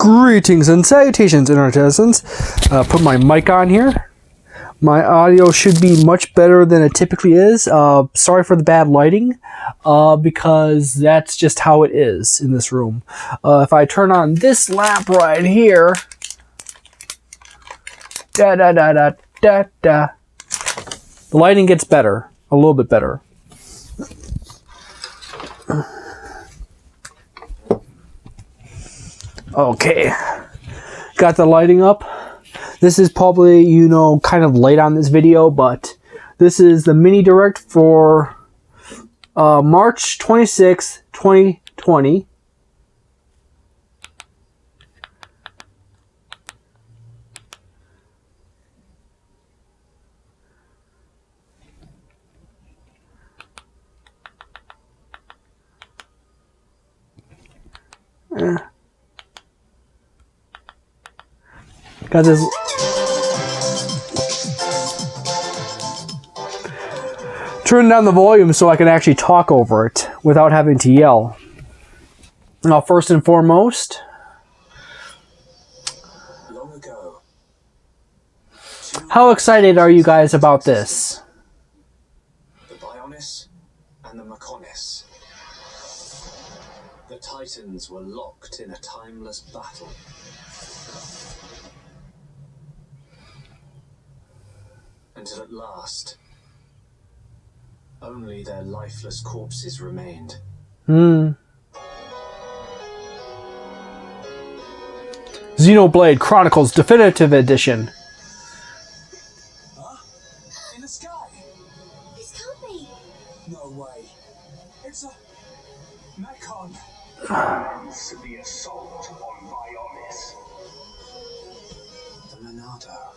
Greetings and salutations, internetizens. Put my mic on here. My audio should be much better than it typically is. Sorry for the bad lighting, because that's just how it is in this room. If I turn on this lamp right here, the lighting gets better, a little bit better. Okay, got the lighting up. This is probably, you know, kind of late on this video, but this is the mini direct for March 26th, 2020. Got this. Turn down the volume so I can actually talk over it without having to yell. Now, first and foremost, how excited are you guys about this? The Bionis and the Mechonis. The Titans were locked in a timeless battle. Until at last, only their lifeless corpses remained. XenoBlade Chronicles Definitive Edition. Huh? In the sky? This can't be. No way. It's a Mechon. To the assault on Bionis. The Monado.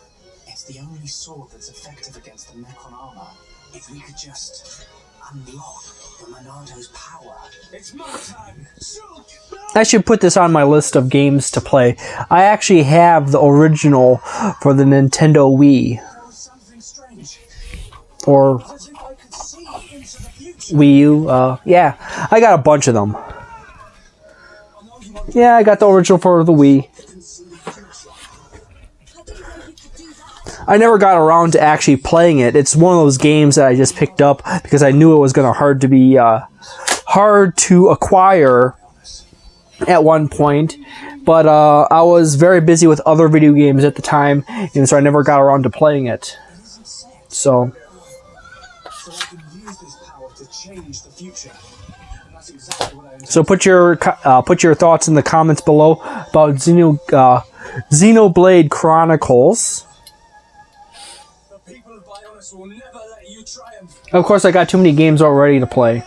It's the only sword that's effective against the Mechon armor. If we could just unlock the Monado's power. It's my time. I should put this on my list of games to play. I actually have the original for the Nintendo Wii. Or Wii U. Yeah, I got a bunch of them. Yeah, I got the original for the Wii. I never got around to actually playing it. It's one of those games that I just picked up because I knew it was going to hard to acquire at one point. But I was very busy with other video games at the time, and so I never got around to playing it. So put your thoughts in the comments below about XenoBlade Chronicles. Will never let you triumph. Of course, I got too many games already to play.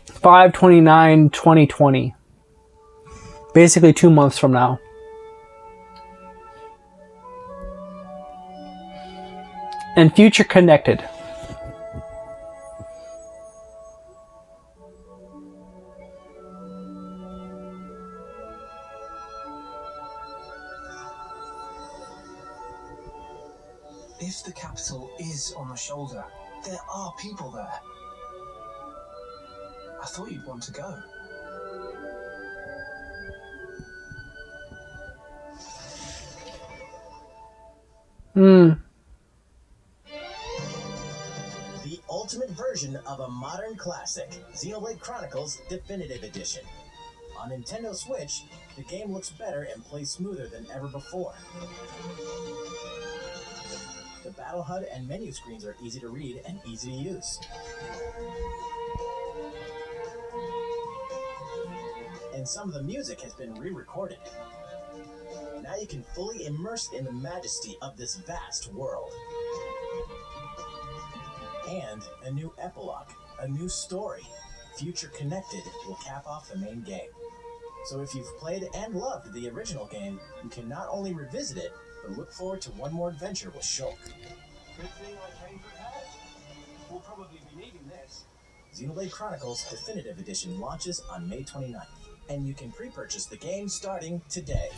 (5/29/2020). Basically 2 months from now. And future connected. If the capital is on the shoulder, there are people there. I thought you'd want to go. The ultimate version of a modern classic, XenoBlade Chronicles Definitive Edition. On Nintendo Switch, the game looks better and plays smoother than ever before. The battle HUD and menu screens are easy to read and easy to use. And some of the music has been re-recorded. Now you can fully immerse in the majesty of this vast world. And a new epilogue, a new story, Future Connected, will cap off the main game. So if you've played and loved the original game, you can not only revisit it, but look forward to one more adventure with Shulk. Good thing I came prepared. We'll probably be needing this. XenoBlade Chronicles Definitive Edition launches on May 29th, and you can pre-purchase the game starting today.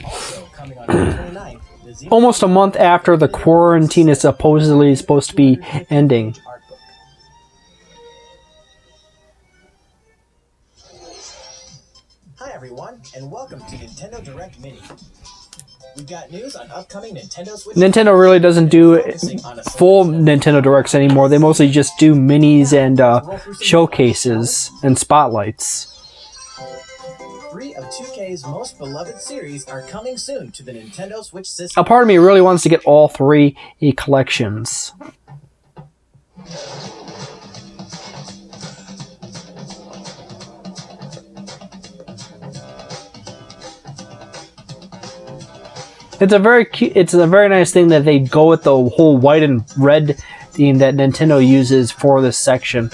Also, coming on May 29th, the XenoBlade Almost a month after the quarantine is supposedly supposed to be ending. everyone, and welcome to Nintendo Direct Mini. We've got news on upcoming Nintendo Switch. Nintendo really doesn't do full Nintendo Directs anymore. They mostly just do minis and showcases and spotlights. 3 of 2K's most beloved series are coming soon to the Nintendo Switch system. A part of me really wants to get all 3 collections. It's a very nice thing that they go with the whole white and red theme that Nintendo uses for this section.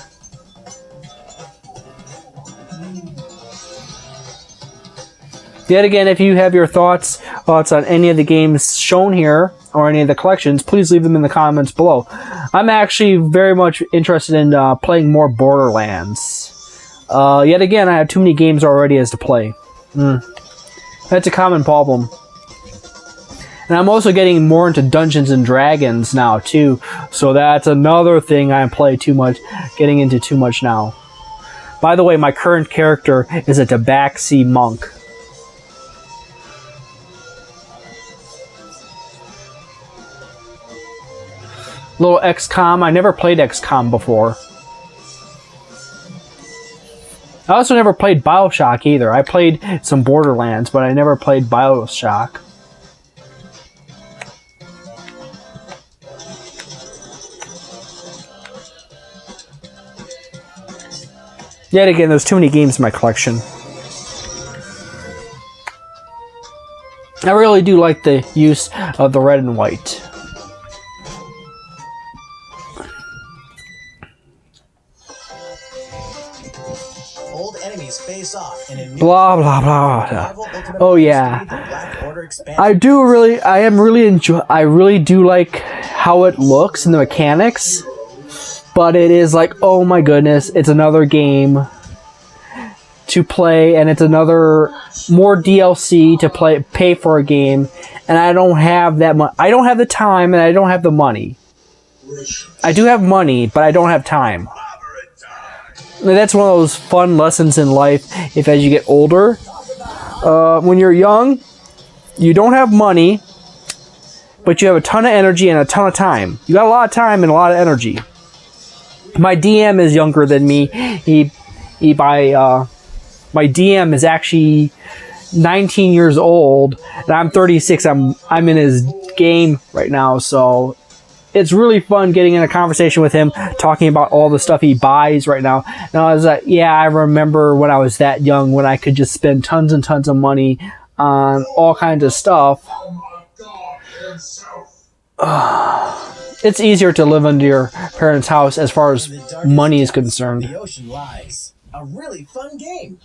Yet again, if you have your thoughts on any of the games shown here or any of the collections, please leave them in the comments below. I'm actually very much interested in playing more Borderlands. Yet again, I have too many games already as to play. That's a common problem. And I'm also getting more into Dungeons and Dragons now too, so that's another thing I play getting into too much now. By the way, my current character is a Tabaxi monk. Little XCOM. I never played XCOM before. I also never played BioShock either. I played some Borderlands, but I never played BioShock. Yet again, there's too many games in my collection. I really do like the use of the red and white. Old enemies face off in a new Blah blah blah. Oh yeah, I really do like how it looks and the mechanics. But it is like, oh my goodness, it's another game to play, and it's another more DLC to pay for a game, and I don't have that much. I don't have the time, and I don't have the money. I do have money, but I don't have time. And that's one of those fun lessons in life. If as you get older, when you're young, you don't have money, but you have a ton of energy and a ton of time. You got a lot of time and a lot of energy. My DM is younger than me. My DM is actually 19 years old, and I'm 36. I'm in his game right now, so it's really fun getting in a conversation with him, talking about all the stuff he buys right now. And I was like, yeah, I remember when I was that young, when I could just spend tons and tons of money on all kinds of stuff. It's easier to live under your parents' house as far as money is concerned. The ocean lies. A really fun game.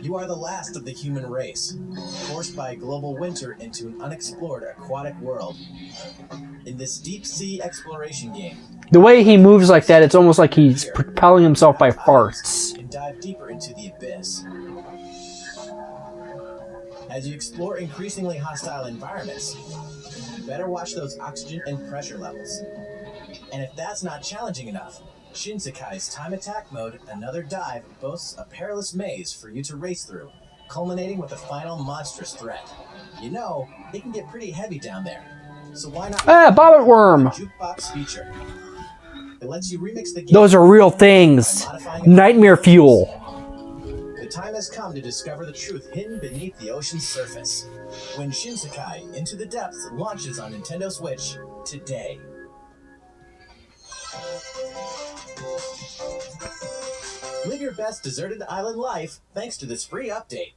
You are the last of the human race, forced by global winter into an unexplored aquatic world. In this deep-sea exploration game, The way he moves like that, it's almost like he's propelling himself by farts. and dive deeper into the abyss. As you explore increasingly hostile environments, you better watch those oxygen and pressure levels. And if that's not challenging enough, Shinsekai's Time Attack Mode, Another Dive, boasts a perilous maze for you to race through, culminating with a final monstrous threat. You know, it can get pretty heavy down there, so why not Bobbit Worm! Jukebox feature? It lets you remix the game. Those are real things. by modifying a Nightmare fuel. The time has come to discover the truth hidden beneath the ocean's surface. When Shinsekai Into the Depths launches on Nintendo Switch today. Live your best deserted island life thanks to this free update.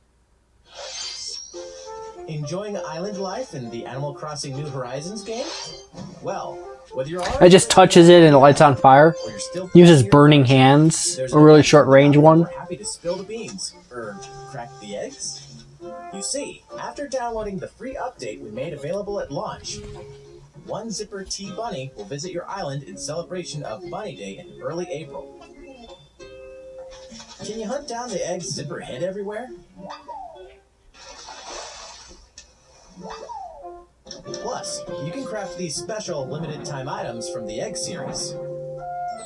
Enjoying island life in the Animal Crossing New Horizons game? Well, whether you're already It just touches it and it lights on fire. or you're still Uses playing burning your hands. There's A really short no range doubt one. we're happy to spill the beans, or crack the eggs. You see, after downloading the free update we made available at launch, one Zipper T Bunny will visit your island in celebration of Bunny Day in early April. Can you hunt down the eggs Zipper hid everywhere? Plus, you can craft these special limited time items from the Egg series.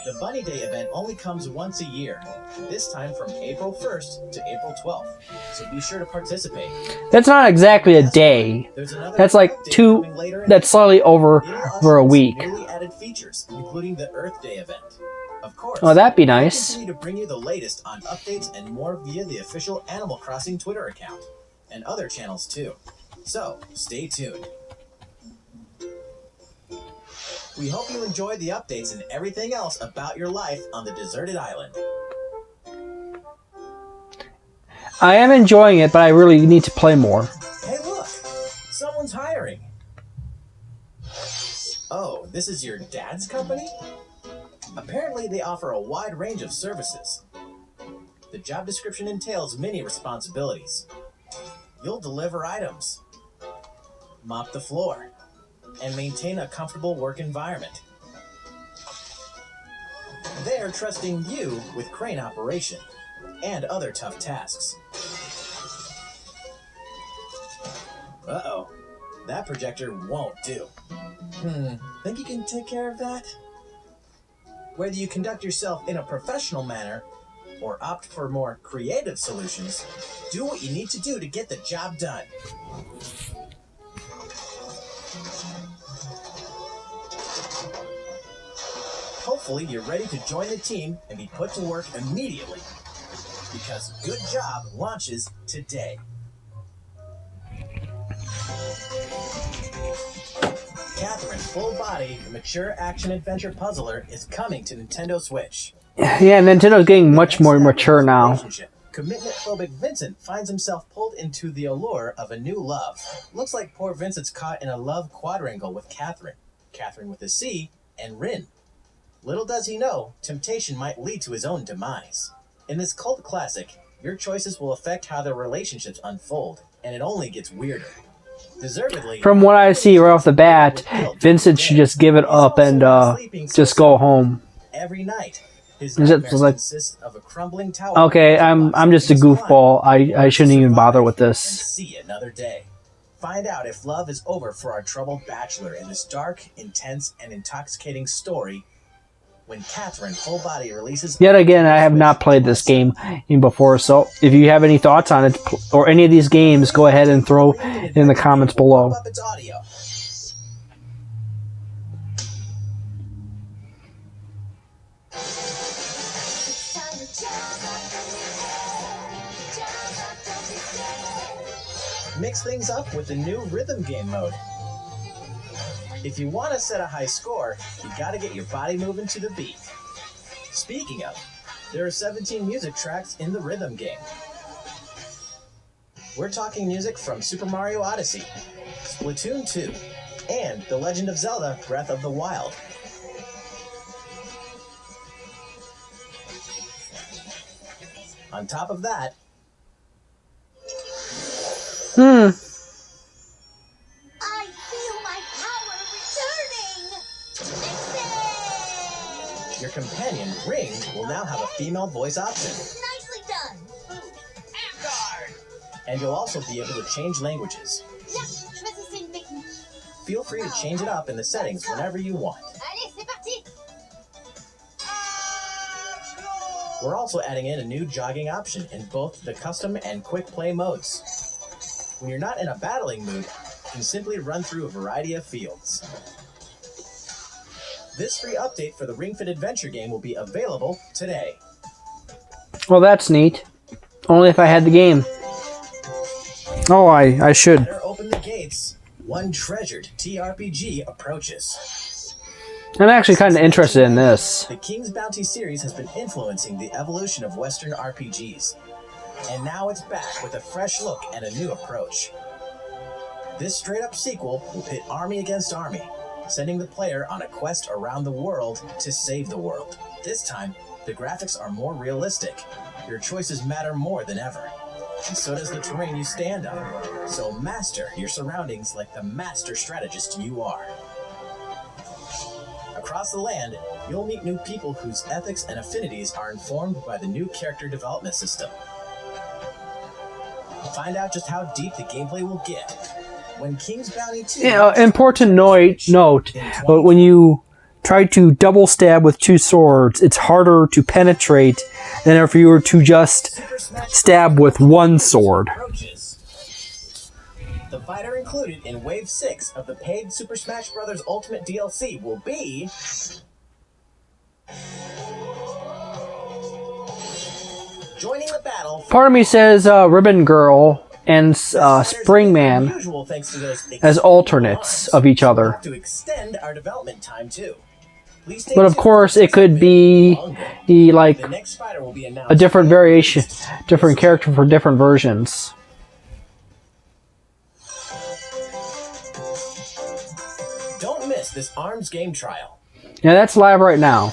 The Bunny Day event only comes once a year, this time from April 1st to April 12th, so be sure to participate. That's not exactly a day. There's another That's like update two. coming later in That's slightly over It'll usher for a in some week. newly added features, including the Earth Day event. Of course, Oh, that'd be we'll nice. continue to bring you the latest on updates and more via the official Animal Crossing Twitter account, and other channels too. So, stay tuned. We hope you enjoyed the updates and everything else about your life on the deserted island. I am enjoying it, but I really need to play more. Hey look! Someone's hiring! Oh, this is your dad's company? Apparently they offer a wide range of services. The job description entails many responsibilities. You'll deliver items, mop the floor, and maintain a comfortable work environment. They're trusting you with crane operation and other tough tasks. Uh-oh, that projector won't do. Think you can take care of that? Whether you conduct yourself in a professional manner or opt for more creative solutions, do what you need to do to get the job done. Hopefully you're ready to join the team and be put to work immediately, because Good Job launches today. Catherine Full Body, the mature action-adventure puzzler, is coming to Nintendo Switch. Yeah, Nintendo's getting much more mature now. Commitment-phobic Vincent finds himself pulled into the allure of a new love. Looks like poor Vincent's caught in a love quadrangle with Catherine with a C, and Rin. Little does he know, temptation might lead to his own demise. In this cult classic, your choices will affect how their relationships unfold, and it only gets weirder. Deservedly, From what I see right off the bat, Vincent should just give it up and just go home. every night. His Is it nightmares like- consist of a crumbling tower. Okay, I'm just a goofball. I shouldn't even bother with And this. see another day. Find out if love is over for our troubled bachelor in this dark, intense, and intoxicating story when Catherine Full Body releases. Yet again, I have not played this game before, so if you have any thoughts on it or any of these games, go ahead and throw in the comments below. Up its audio. Mix things up with the new rhythm game mode. If you want to set a high score, you gotta get your body moving to the beat. Speaking of, there are 17 music tracks in the rhythm game. We're talking music from Super Mario Odyssey, Splatoon 2, and The Legend of Zelda: Breath of the Wild. On top of that, I feel my power returning! your companion, Ring, will now have a female voice option. Nicely done! And you'll also be able to change languages. Ja, je vais essayer une technique. Feel free to change it up in the settings whenever you want. Allez, c'est parti! We're also adding in a new jogging option in both the custom and quick play modes. When you're not in a battling mood, you can simply run through a variety of fields. This free update for the Ring Fit Adventure game will be available today. Well, that's neat. Only if I had the game. Oh, I should. Better open the gates. One treasured TRPG approaches. I'm actually kind of interested in this. The King's Bounty series has been influencing the evolution of Western RPGs. And now it's back with a fresh look and a new approach. This straight-up sequel will pit army against army, sending the player on a quest around the world to save the world. This time, the graphics are more realistic. Your choices matter more than ever. And so does the terrain you stand on. So master your surroundings like the master strategist you are. Across the land, you'll meet new people whose ethics and affinities are informed by the new character development system. Find out just how deep the gameplay will get when King's Bounty 2... Important note, when you try to double stab with 2 swords, it's harder to penetrate than if you were to just stab with 1 sword. The fighter included in Wave 6 of the paid Super Smash Bros. Ultimate DLC will be... joining the battle... Part of me says Ribbon Girl and Springman unusual thanks to those as alternates of each other. to extend our development time too. Please stay But of tuned course, for it could be like the next fighter will be announced a different variation, different character for different versions. Don't miss this ARMS game trial. Yeah, that's live right now.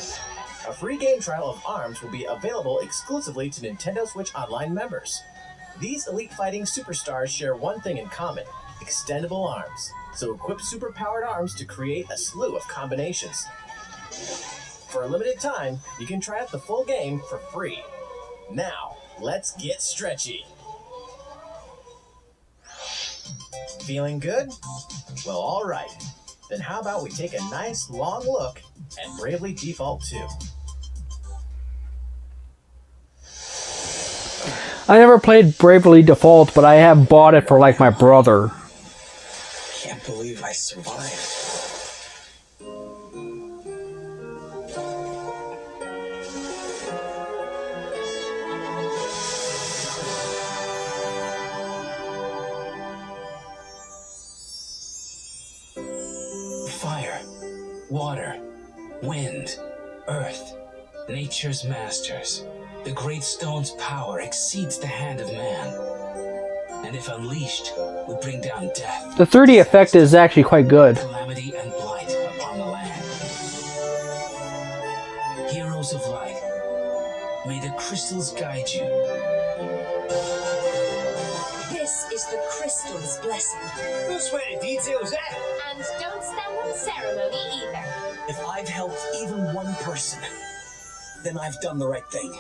A free game trial of ARMS will be available exclusively to Nintendo Switch Online members. These elite fighting superstars share one thing in common: extendable arms. So equip super-powered arms to create a slew of combinations. For a limited time, you can try out the full game for free. Now, let's get stretchy. Feeling good? Well, alright. Then how about we take a nice long look at Bravely Default 2. I never played Bravely Default, but I have bought it for like my brother. Can't believe I survived. Fire, water, wind, earth, nature's masters. The great stone's power exceeds the hand of man, and if unleashed, would bring down death, The 3D effect is actually quite good. calamity, and blight upon the land. Heroes of light, may the crystals guide you. This is the crystal's blessing. No sweaty details, eh? And don't stand on ceremony either. If I've helped even one person, then I've done the right thing.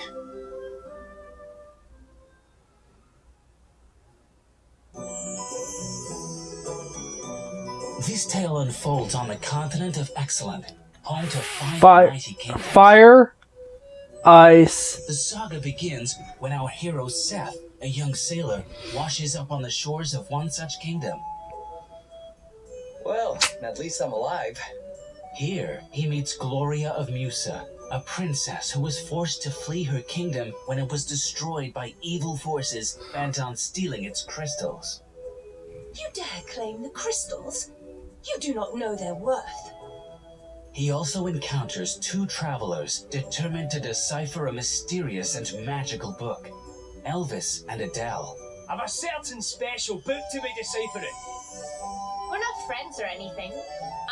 This tale unfolds on the continent of Excellent, home to 5 Fi- mighty kingdoms. Fire, ice. The saga begins when our hero Seth, a young sailor, washes up on the shores of one such kingdom. Well, at least I'm alive. Here, he meets Gloria of Musa, a princess who was forced to flee her kingdom when it was destroyed by evil forces bent on stealing its crystals. You dare claim the crystals? You do not know their worth. He also encounters 2 travelers determined to decipher a mysterious and magical book, Elvis and Adele. I've a certain special book to be deciphering. We're not friends or anything.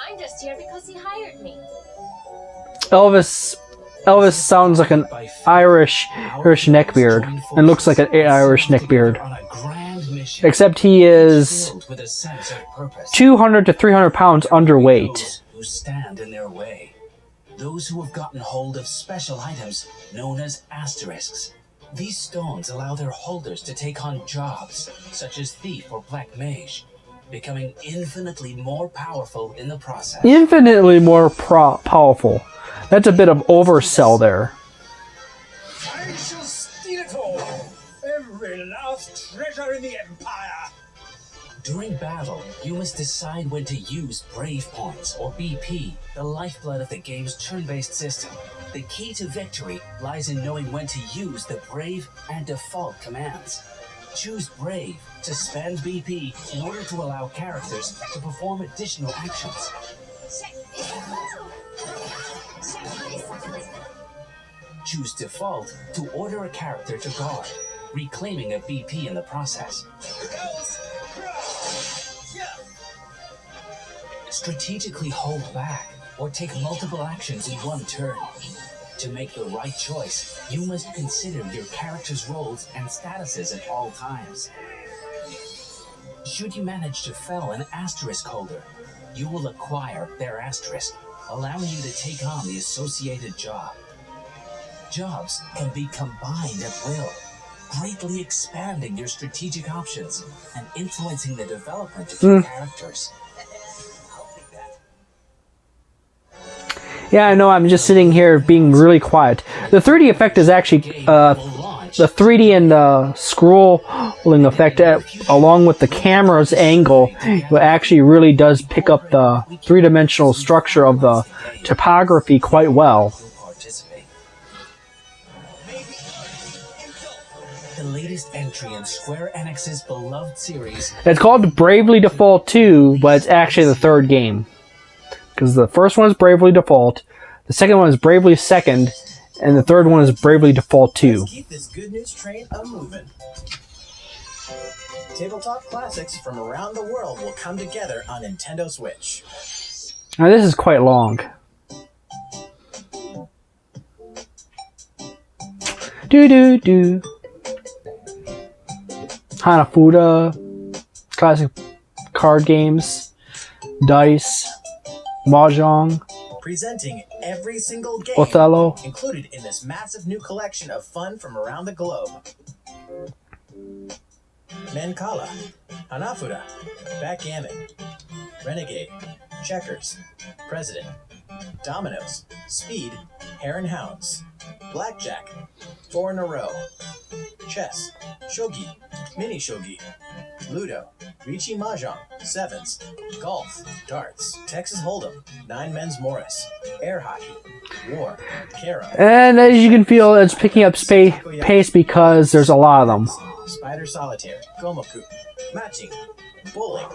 I'm just here because he hired me. Elvis sounds like an Irish neckbeard and looks like an Irish neckbeard. On a grand mission, Except he is filled with a sense of purpose. 200 to 300 pounds underweight. Those who stand in their way. Those who have gotten hold of special items known as asterisks. These stones allow their holders to take on jobs, such as thief or black mage, becoming infinitely more powerful in the process. Infinitely more powerful. That's a bit of oversell there. I shall steal it all. Every last treasure in the Empire. During battle, you must decide when to use Brave Points, or BP, the lifeblood of the game's turn-based system. The key to victory lies in knowing when to use the Brave and Default commands. Choose Brave to spend BP in order to allow characters to perform additional actions. Choose Default to order a character to guard, reclaiming a BP in the process. Strategically hold back or take multiple actions in one turn. To make the right choice, you must consider your character's roles and statuses at all times. Should you manage to fell an asterisk holder, you will acquire their asterisk, allowing you to take on the associated job. Jobs can be combined at will, greatly expanding your strategic options and influencing the development of your characters. Yeah, I know. I'm just sitting here being really quiet. The 3D effect is actually the 3D and the scrolling effect, along with the camera's angle, it actually really does pick up the three-dimensional structure of the topography quite well. The latest entry in Square Enix's beloved series. It's called Bravely Default 2, but it's actually the third game. Because the first one is Bravely Default, the second one is Bravely Second, and the third one is Bravely Default 2. Let's keep this good news train a-moving. Tabletop classics from around the world will come together on Nintendo Switch. Now this is quite long. Do. Hanafuda, classic card games, dice, mahjong, Presenting every single game Othello. included in this massive new collection of fun from around the globe. Mancala, Hanafuda, Backgammon, Renegade, Checkers, President, Dominoes, Speed, Hare and Hounds, Blackjack, 4 in a row, Chess, Shogi, Mini Shogi, Ludo, Richi Mahjong, Sevens, Golf, Darts, Texas Hold'em, 9 Men's Morris, Air Hockey, War, Carom. And as you can feel, it's picking up pace because there's a lot of them. Spider Solitaire, Gomoku, Matching, Bowling,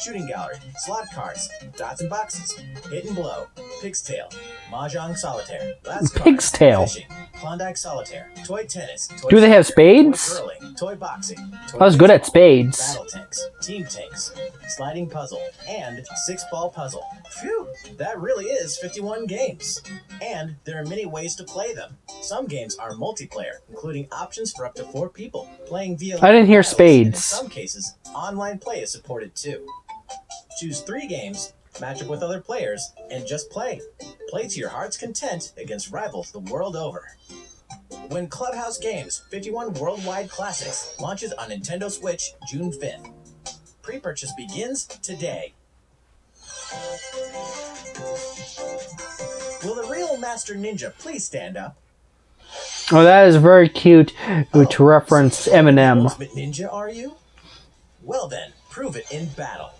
Shooting Gallery, Slot Cards, Dots and Boxes, Hit and Blow, Pig's Tail, Mahjong Solitaire, Last Card, Pig's Tail. Fishing, Klondike Solitaire, Toy Tennis, Toy Do they have Soccer, spades? Toy Curling, Toy Boxing, Toy I was good at Baseball, spades. Battle Tanks, Team Tanks, Sliding Puzzle, and 6-Ball Puzzle. Phew, that really is 51 games. And there are many ways to play them. Some games are multiplayer, including options for up to 4 people, playing via I didn't hear battles, and spades. in some cases, online play is supported too. Choose 3 games, match up with other players, and just play. Play to your heart's content against rivals the world over. When Clubhouse Games 51 Worldwide Classics launches on Nintendo Switch June 5th. Pre-purchase begins today. Will the real Master Ninja please stand up? Oh, that is very cute to reference Eminem. Ultimate Ninja, are you? Well then, prove it in battle.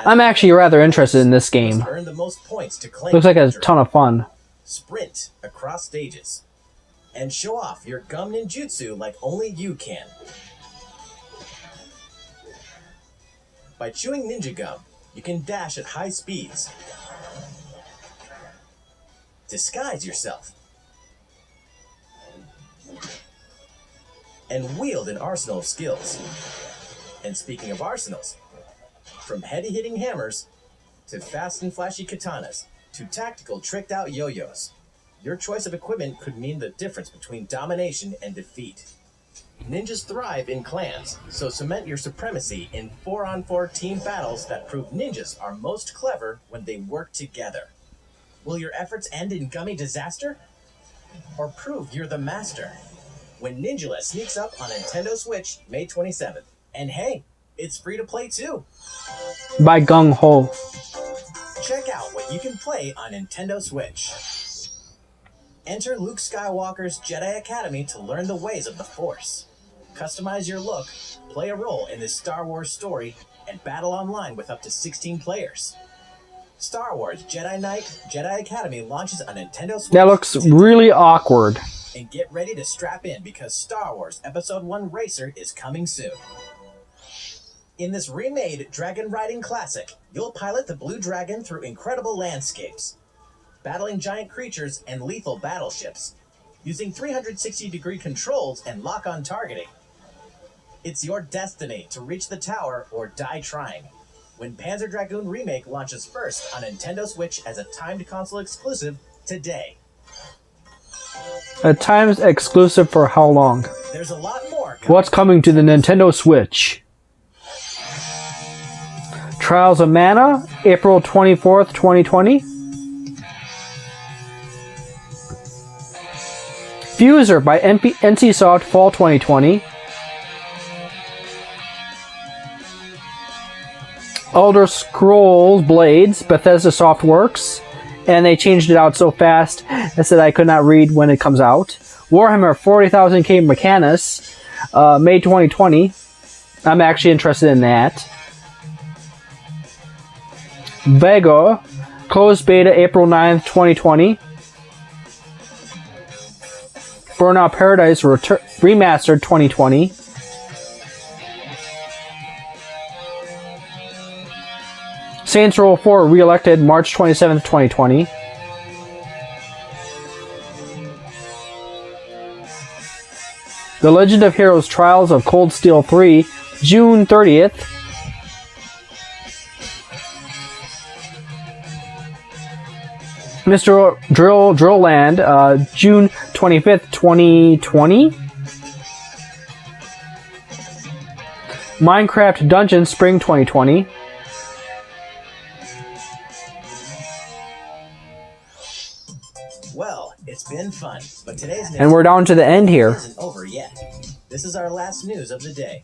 I'm actually rather interested in this game. Earn the most points to claim Looks like a victory. ton of fun. Sprint across stages. And show off your gum ninjutsu like only you can. By chewing ninja gum, you can dash at high speeds. Disguise yourself. And wield an arsenal of skills. And speaking of arsenals, from heavy-hitting hammers to fast and flashy katanas to tactical tricked-out yo-yos, your choice of equipment could mean the difference between domination and defeat. Ninjas thrive in clans, so cement your supremacy in 4-on-4 team battles that prove ninjas are most clever when they work together. Will your efforts end in gummy disaster? Or prove you're the master? When Ninjala sneaks up on Nintendo Switch May 27th. And hey, it's free to play too. By Gung Ho. Check out what you can play on Nintendo Switch. Enter Luke Skywalker's Jedi Academy to learn the ways of the Force. Customize your look, play a role in this Star Wars story, and battle online with up to 16 players. Star Wars Jedi Knight Jedi Academy launches on Nintendo Switch. That looks really awkward. And get ready to strap in because Star Wars Episode 1 Racer is coming soon. In this remade dragon riding classic, you'll pilot the Blue Dragon through incredible landscapes, battling giant creatures and lethal battleships, using 360-degree controls and lock-on targeting. It's your destiny to reach the tower or die trying. When Panzer Dragoon Remake launches first on Nintendo Switch as a timed console exclusive today. At times exclusive for how long? There's a lot more. What's coming to the Nintendo Switch? Trials of Mana, April 24th, 2020. Fuser by NCSoft, Fall 2020. Elder Scrolls Blades, Bethesda Softworks. and they changed it out so fast I said I could not read when it comes out. Warhammer 40,000K Mechanus, May 2020. I'm actually interested in that. Vega, closed beta April 9th, 2020. Burnout Paradise Remastered 2020. Saints Row 4 re-elected March 27th, 2020. The Legend of Heroes Trials of Cold Steel 3, June 30th. Mr. Drillland, June 25th, 2020. Minecraft Dungeons, Spring 2020. Well, it's been fun, but today's news And we're down to the end here. isn't over yet. This is our last news of the day.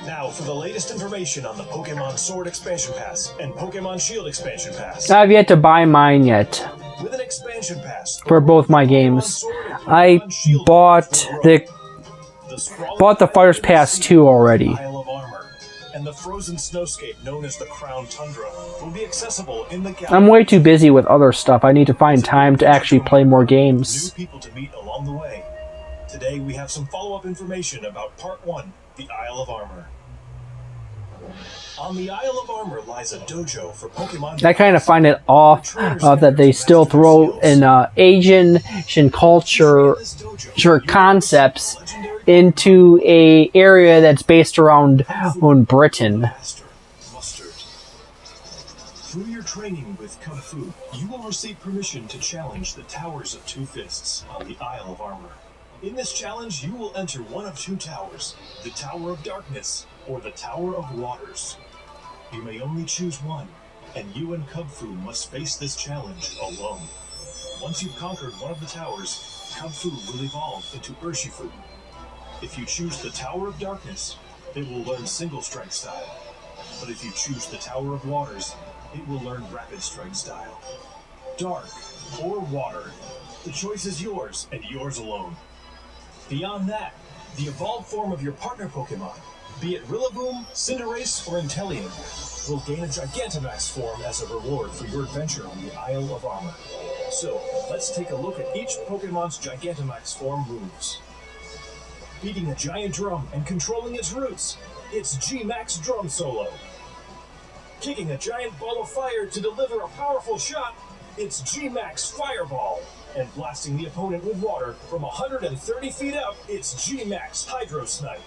Now for the latest information on the Pokemon Sword Expansion Pass and Pokemon Shield Expansion Pass. I've yet to buy mine yet With an expansion pass for both my games. I bought the Fighters Pass 2 already. Isle of Armor and the frozen snowscape known as the Crown Tundra will be accessible in the galaxy. I'm way too busy with other stuff. I need to find time to actually play more New games. people to meet along the way. Today we have some follow-up information about Part 1, the Isle of Armor. On the Isle of Armor lies a dojo for Pokemon. I kind of find it off that they still throw in Asian culture concepts into a area that's based around Britain. Through your training with Kung Fu, you will receive permission to challenge the Towers of Two Fists on the Isle of Armor. In this challenge, you will enter one of two towers, the Tower of Darkness or the Tower of Waters. You may only choose one, and you and Kung Fu must face this challenge alone. Once you've conquered one of the towers, Kung Fu will evolve into Urshifu. If you choose the Tower of Darkness, it will learn Single Strike style. But if you choose the Tower of Waters, it will learn Rapid Strike style. Dark or Water, the choice is yours and yours alone. Beyond that, the evolved form of your partner Pokemon, be it Rillaboom, Cinderace, or Inteleon, will gain a Gigantamax form as a reward for your adventure on the Isle of Armor. So, let's take a look at each Pokemon's Gigantamax form moves. Beating a giant drum and controlling its roots, it's G-Max Drum Solo. Kicking a giant ball of fire to deliver a powerful shot, it's G-Max Fireball. And blasting the opponent with water from 130 feet up, it's G-Max Hydro Snipe.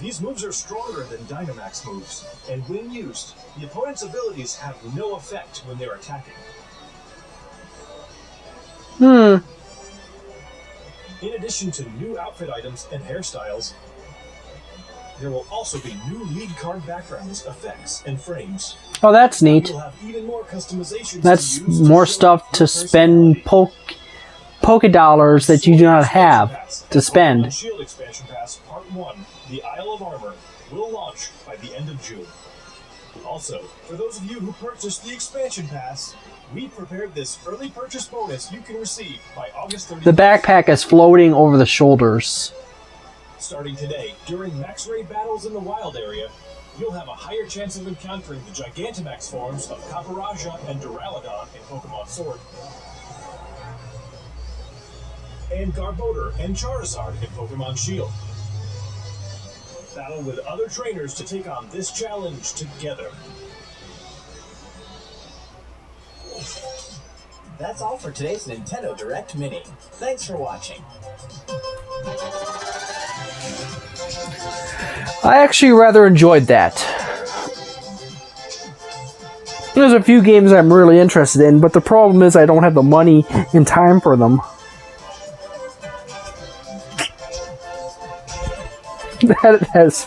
These moves are stronger than Dynamax moves, and when used, the opponent's abilities have no effect when they're attacking. In addition to new outfit items and hairstyles, there will also be new league card backgrounds, effects, and frames. Oh, that's neat. You'll have even more customizations That's to use to more show stuff off to your spend Poke Dollars that you do not have to spend. Pokemon Shield Expansion Pass Part 1, the Isle of Armor, will launch by the end of June. Also, for those of you who purchased the Expansion Pass, we prepared this early purchase bonus you can receive by August 30th. The backpack is floating over the shoulders. Starting today, during max raid battles in the wild area, you'll have a higher chance of encountering the Gigantamax forms of Caparaja and Duraludon in Pokemon Sword, and Garbodor and Charizard in Pokemon Shield. Battle with other trainers to take on this challenge together. That's all for today's Nintendo Direct Mini. Thanks for watching. I actually rather enjoyed that. There's a few games I'm really interested in, but the problem is I don't have the money and time for them. That has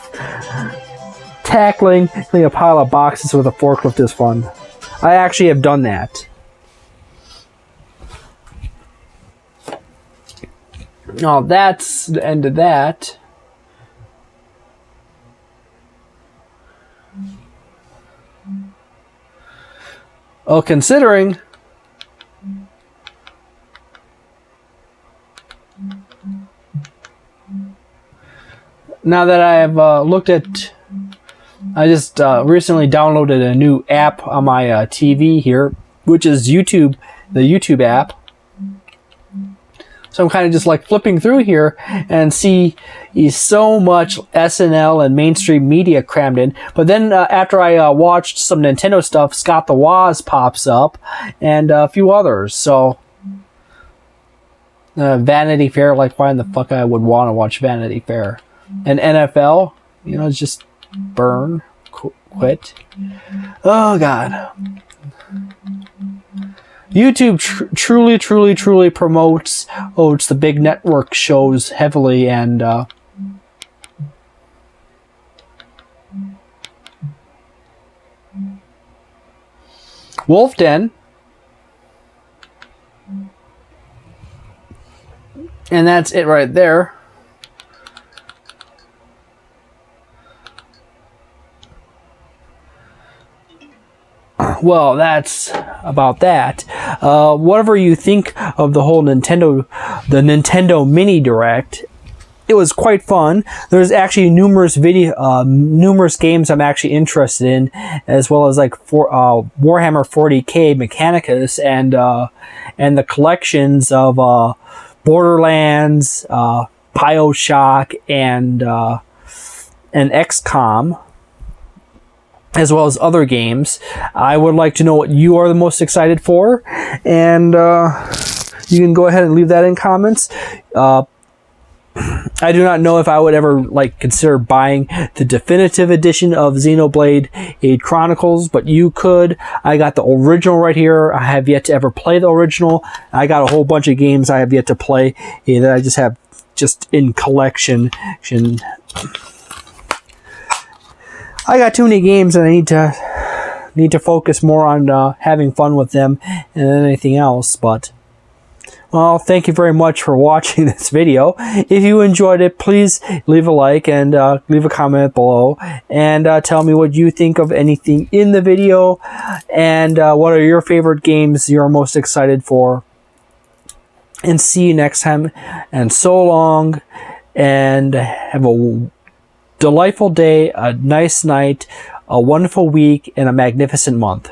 tackling a pile of boxes with a forklift is fun. I actually have done that. Oh, that's the end of that. Well, considering now that I have looked at, I just recently downloaded a new app on my TV here, which is YouTube, the YouTube app. So I'm kind of just like flipping through here and see so much SNL and mainstream media crammed in. But then after I watched some Nintendo stuff, Scott the Woz pops up and a few others. So Vanity Fair, like why in the fuck I would want to watch Vanity Fair? And NFL, you know, just burn, quit. Oh God. YouTube truly promotes the big network shows heavily, and Wolf Den, and that's it right there. Well, that's about that. Whatever you think of the whole Nintendo Mini Direct, it was quite fun. There's actually numerous games I'm actually interested in, as well as like Warhammer 40K Mechanicus and the collections of Borderlands, BioShock, and XCOM, as well as other games. I would like to know what you are the most excited for, and you can go ahead and leave that in comments. I do not know if I would ever consider buying the definitive edition of XenoBlade Chronicles, but you could. I got the original right here. I have yet to ever play the original. I got a whole bunch of games I have yet to play that I just have in collection. I got too many games, and I need to focus more on having fun with them than anything else. But well, thank you very much for watching this video. If you enjoyed it, please leave a like and leave a comment below, and tell me what you think of anything in the video, and what are your favorite games you're most excited for. And see you next time, and so long, and have a delightful day, a nice night, a wonderful week, and a magnificent month.